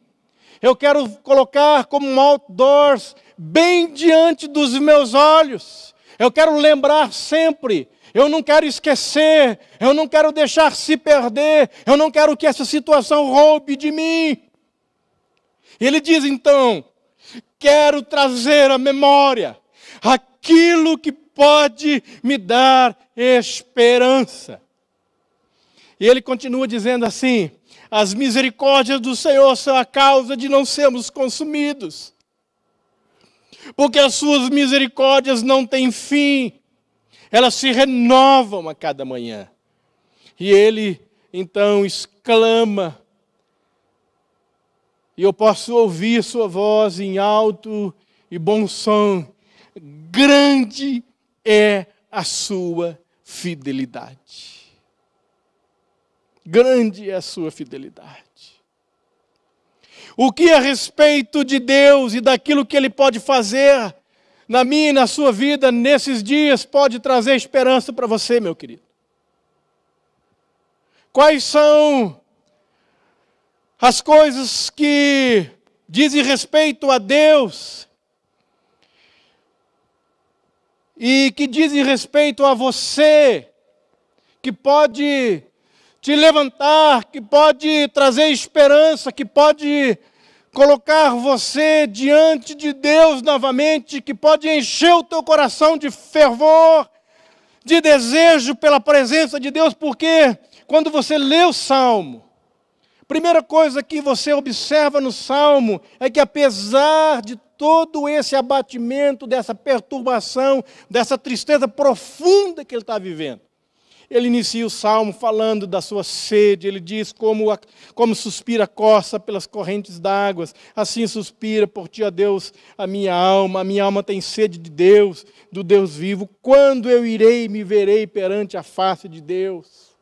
eu quero colocar como um outdoors bem diante dos meus olhos, eu quero lembrar sempre, eu não quero esquecer, eu não quero deixar se perder, eu não quero que essa situação roube de mim. E ele diz então: quero trazer à memória aquilo que pode me dar esperança. E ele continua dizendo assim: as misericórdias do Senhor são a causa de não sermos consumidos, porque as suas misericórdias não têm fim, elas se renovam a cada manhã. E ele então exclama, e eu posso ouvir sua voz em alto e bom som: grande é a sua fidelidade. Grande é a sua fidelidade. O que a respeito de Deus e daquilo que Ele pode fazer na minha e na sua vida nesses dias pode trazer esperança para você, meu querido? Quais são as coisas que dizem respeito a Deus e que dizem respeito a você, que pode te levantar, que pode trazer esperança, que pode colocar você diante de Deus novamente, que pode encher o teu coração de fervor, de desejo pela presença de Deus? Porque quando você lê o Salmo, a primeira coisa que você observa no Salmo é que, apesar de todo esse abatimento, dessa perturbação, dessa tristeza profunda que ele está vivendo, ele inicia o Salmo falando da sua sede. Ele diz como suspira a corça pelas correntes d'águas, assim suspira por ti, ó Deus, a minha alma tem sede de Deus, do Deus vivo. Quando eu irei e me verei perante a face de Deus?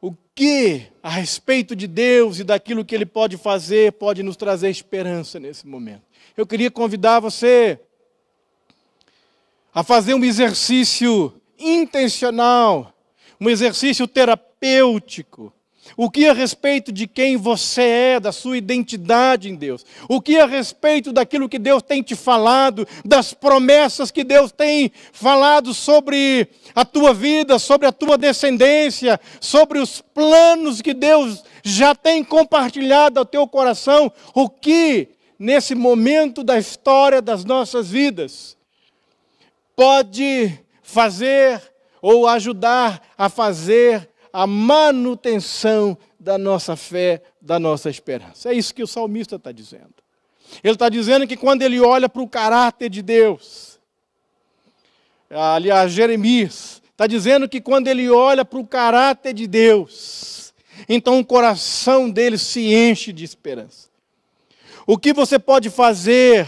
O que a respeito de Deus e daquilo que Ele pode fazer pode nos trazer esperança nesse momento? Eu queria convidar você a fazer um exercício intencional, um exercício terapêutico. O que a respeito de quem você é, da sua identidade em Deus. O que a respeito daquilo que Deus tem te falado, das promessas que Deus tem falado sobre a tua vida, sobre a tua descendência, sobre os planos que Deus já tem compartilhado ao teu coração. O que, nesse momento da história das nossas vidas, pode fazer ou ajudar a fazer a manutenção da nossa fé, da nossa esperança. É isso que o salmista está dizendo. Ele está dizendo que quando ele olha para o caráter de Deus, aliás, Jeremias está dizendo que quando ele olha para o caráter de Deus, então o coração dele se enche de esperança. O que você pode fazer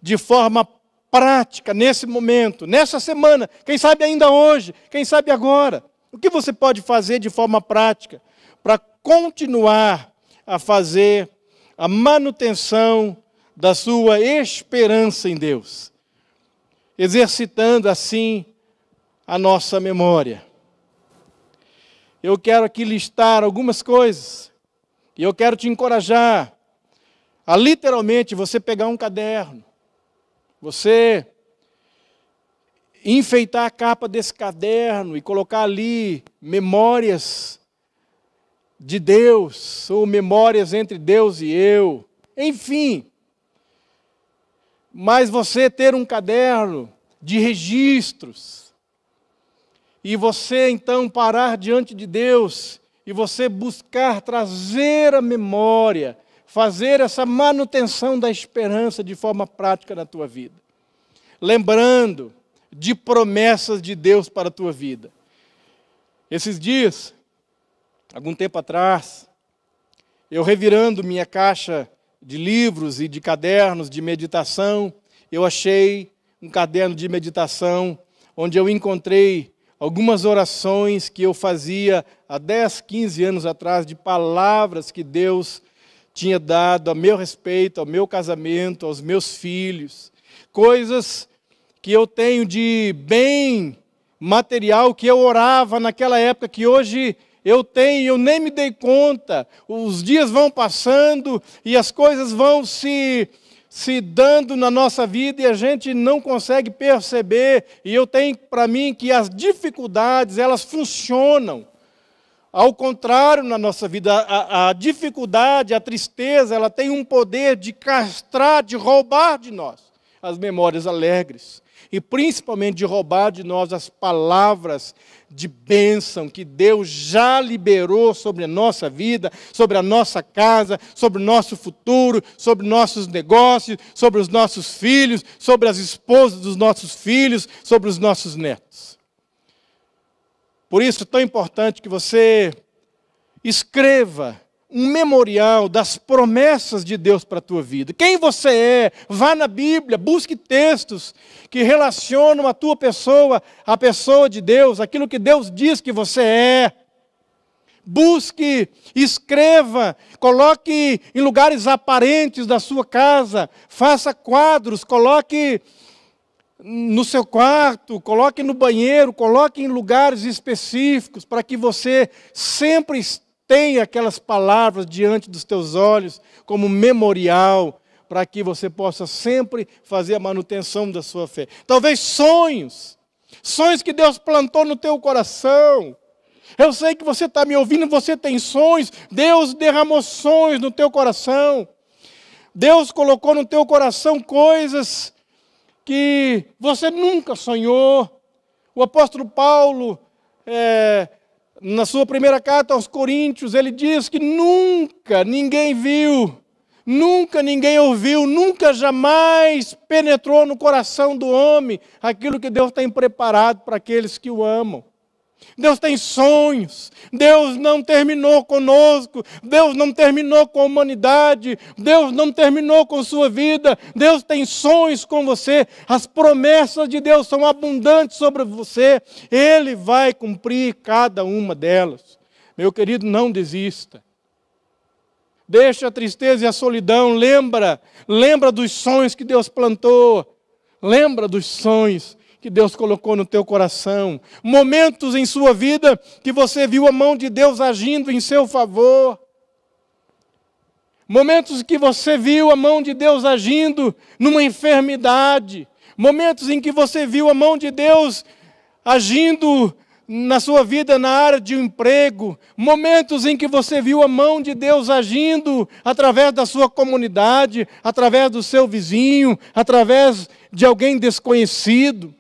de forma prática nesse momento, nessa semana, quem sabe ainda hoje, quem sabe agora, O que você pode fazer de forma prática para continuar a fazer a manutenção da sua esperança em Deus, exercitando assim a nossa memória? Eu quero aqui listar algumas coisas, e eu quero te encorajar a literalmente você pegar um caderno, você enfeitar a capa desse caderno e colocar ali memórias de Deus, ou memórias entre Deus e eu, enfim. Mas você ter um caderno de registros, e você então parar diante de Deus, e você buscar trazer a memória, fazer essa manutenção da esperança de forma prática na tua vida. Lembrando de promessas de Deus para a tua vida. Esses dias, algum tempo atrás, eu revirando minha caixa de livros e de cadernos de meditação, eu achei um caderno de meditação onde eu encontrei algumas orações que eu fazia há 10, 15 anos atrás, de palavras que Deus tinha dado a meu respeito, ao meu casamento, aos meus filhos. Coisas que eu tenho de bem material que eu orava naquela época, que hoje eu tenho, eu nem me dei conta. Os dias vão passando e as coisas vão se dando na nossa vida e a gente não consegue perceber. E eu tenho para mim que as dificuldades, elas funcionam. Ao contrário, na nossa vida, a dificuldade, a tristeza, ela tem um poder de castrar, de roubar de nós as memórias alegres. E principalmente de roubar de nós as palavras de bênção que Deus já liberou sobre a nossa vida, sobre a nossa casa, sobre o nosso futuro, sobre nossos negócios, sobre os nossos filhos, sobre as esposas dos nossos filhos, sobre os nossos netos. Por isso é tão importante que você escreva um memorial das promessas de Deus para a tua vida. Quem você é, vá na Bíblia, busque textos que relacionam a tua pessoa à pessoa de Deus, aquilo que Deus diz que você é. Busque, escreva, coloque em lugares aparentes da sua casa, faça quadros, coloque no seu quarto, coloque no banheiro, coloque em lugares específicos, para que você sempre tenha aquelas palavras diante dos teus olhos como memorial, para que você possa sempre fazer a manutenção da sua fé. Talvez sonhos que Deus plantou no teu coração. Eu sei que você está me ouvindo, você tem sonhos, Deus derramou sonhos no teu coração. Deus colocou no teu coração coisas que você nunca sonhou. O apóstolo Paulo, na sua primeira carta aos Coríntios, ele diz que nunca ninguém viu, nunca ninguém ouviu, nunca jamais penetrou no coração do homem aquilo que Deus tem preparado para aqueles que o amam. Deus tem sonhos, Deus não terminou conosco, Deus não terminou com a humanidade, Deus não terminou com sua vida, Deus tem sonhos com você, as promessas de Deus são abundantes sobre você, Ele vai cumprir cada uma delas. Meu querido, não desista. Deixa a tristeza e a solidão, lembra dos sonhos que Deus plantou, lembra dos sonhos que Deus colocou no teu coração, momentos em sua vida que você viu a mão de Deus agindo em seu favor, momentos que você viu a mão de Deus agindo numa enfermidade, momentos em que você viu a mão de Deus agindo na sua vida na área de um emprego, momentos em que você viu a mão de Deus agindo através da sua comunidade, através do seu vizinho, através de alguém desconhecido.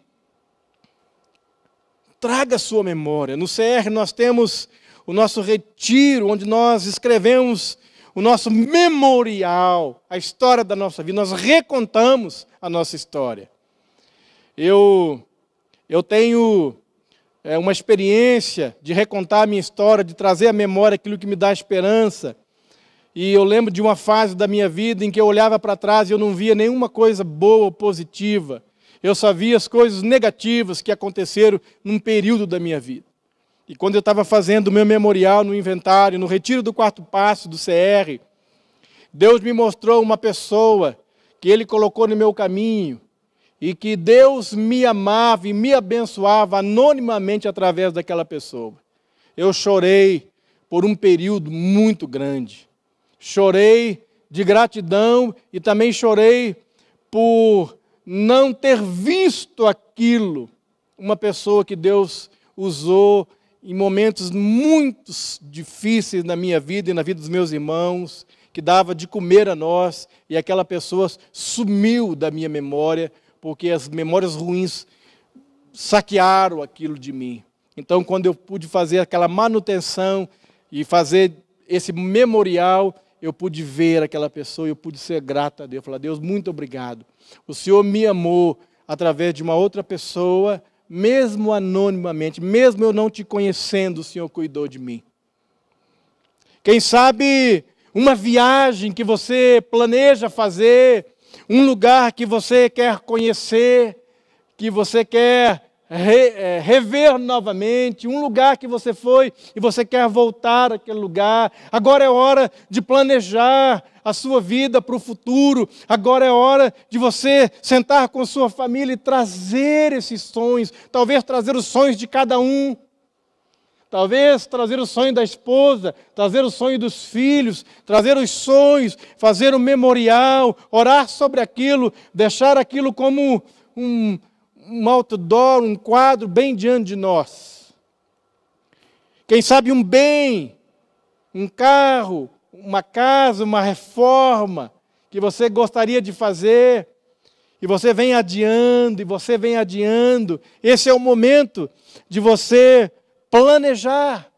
Traga a sua memória. No CR nós temos o nosso retiro, onde nós escrevemos o nosso memorial, a história da nossa vida. Nós recontamos a nossa história. Eu tenho uma experiência de recontar a minha história, de trazer à memória aquilo que me dá esperança. E eu lembro de uma fase da minha vida em que eu olhava para trás e eu não via nenhuma coisa boa ou positiva. Eu só via as coisas negativas que aconteceram num período da minha vida. E quando eu estava fazendo o meu memorial no inventário, no retiro do quarto passo do CR, Deus me mostrou uma pessoa que Ele colocou no meu caminho e que Deus me amava e me abençoava anonimamente através daquela pessoa. Eu chorei por um período muito grande. Chorei de gratidão e também chorei por não ter visto aquilo. Uma pessoa que Deus usou em momentos muito difíceis na minha vida e na vida dos meus irmãos, que dava de comer a nós, e aquela pessoa sumiu da minha memória, porque as memórias ruins saquearam aquilo de mim. Então, quando eu pude fazer aquela manutenção e fazer esse memorial, eu pude ver aquela pessoa, eu pude ser grato a Deus. Falar: Deus, muito obrigado. O Senhor me amou através de uma outra pessoa, mesmo anonimamente, mesmo eu não te conhecendo, o Senhor cuidou de mim. Quem sabe uma viagem que você planeja fazer, um lugar que você quer conhecer, que você quer rever novamente, um lugar que você foi e você quer voltar àquele lugar. Agora é hora de planejar a sua vida para o futuro. Agora é hora de você sentar com sua família e trazer esses sonhos, talvez trazer os sonhos de cada um. Talvez trazer o sonho da esposa, trazer o sonho dos filhos, trazer os sonhos, fazer um memorial, orar sobre aquilo, deixar aquilo como um outdoor, um quadro bem diante de nós. Quem sabe um bem, um carro, uma casa, uma reforma que você gostaria de fazer, e você vem adiando, e você vem adiando. Esse é o momento de você planejar.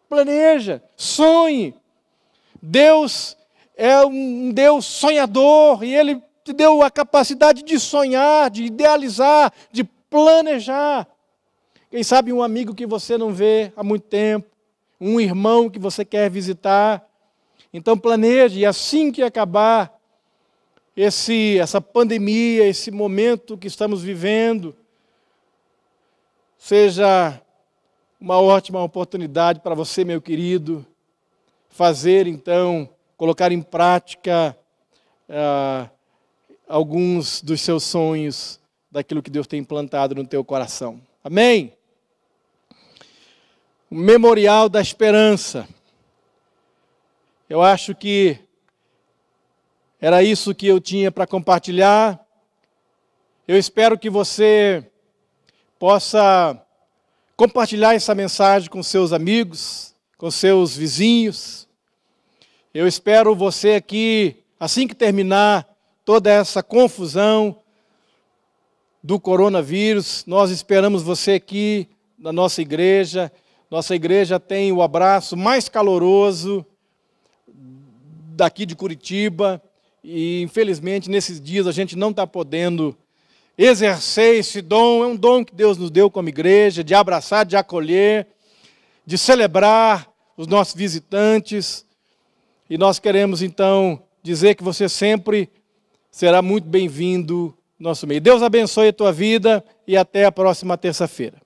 Planeja, sonhe. Deus é um Deus sonhador, e Ele te deu a capacidade de sonhar, de idealizar, de planejar. Quem sabe um amigo que você não vê há muito tempo, um irmão que você quer visitar. Então planeje, e assim que acabar essa pandemia, esse momento que estamos vivendo, seja uma ótima oportunidade para você, meu querido, fazer então, colocar em prática alguns dos seus sonhos, daquilo que Deus tem implantado no teu coração. Amém? O memorial da esperança. Eu acho que era isso que eu tinha para compartilhar. Eu espero que você possa compartilhar essa mensagem com seus amigos, com seus vizinhos. Eu espero você aqui, assim que terminar toda essa confusão do coronavírus, nós esperamos você aqui na nossa igreja. Nossa igreja tem o abraço mais caloroso daqui de Curitiba, e infelizmente nesses dias a gente não está podendo exercer esse dom. É um dom que Deus nos deu como igreja, de abraçar, de acolher, de celebrar os nossos visitantes. E nós queremos então dizer que você sempre será muito bem-vindo no nosso meio. Deus abençoe a tua vida e até a próxima terça-feira.